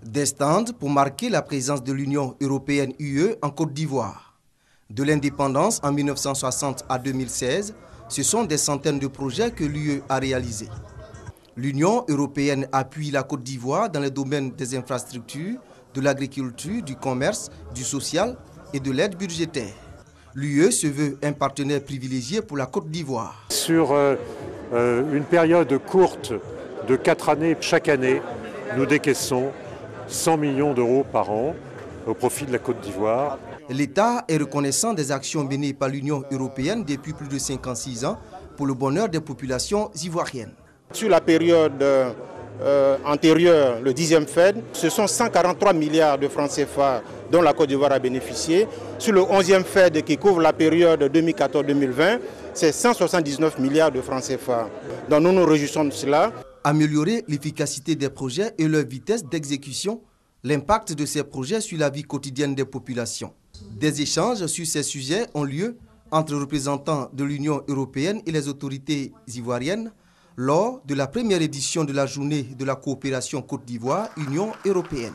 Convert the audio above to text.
Des stands pour marquer la présence de l'Union européenne UE en Côte d'Ivoire. De l'indépendance en 1960 à 2016, ce sont des centaines de projets que l'UE a réalisés. L'Union européenne appuie la Côte d'Ivoire dans les domaines des infrastructures, de l'agriculture, du commerce, du social et de l'aide budgétaire. L'UE se veut un partenaire privilégié pour la Côte d'Ivoire. Sur une période courte de 4 années, chaque année, nous décaissons 100 millions d'euros par an au profit de la Côte d'Ivoire. L'État est reconnaissant des actions menées par l'Union européenne depuis plus de 56 ans pour le bonheur des populations ivoiriennes. Sur la période antérieure, le 10e Fed, ce sont 143 milliards de francs CFA dont la Côte d'Ivoire a bénéficié. Sur le 11e Fed qui couvre la période 2014-2020, c'est 179 milliards de francs CFA. Donc nous nous réjouissons de cela. Améliorer l'efficacité des projets et leur vitesse d'exécution, l'impact de ces projets sur la vie quotidienne des populations. Des échanges sur ces sujets ont lieu entre représentants de l'Union européenne et les autorités ivoiriennes lors de la première édition de la journée de la coopération Côte d'Ivoire-Union européenne.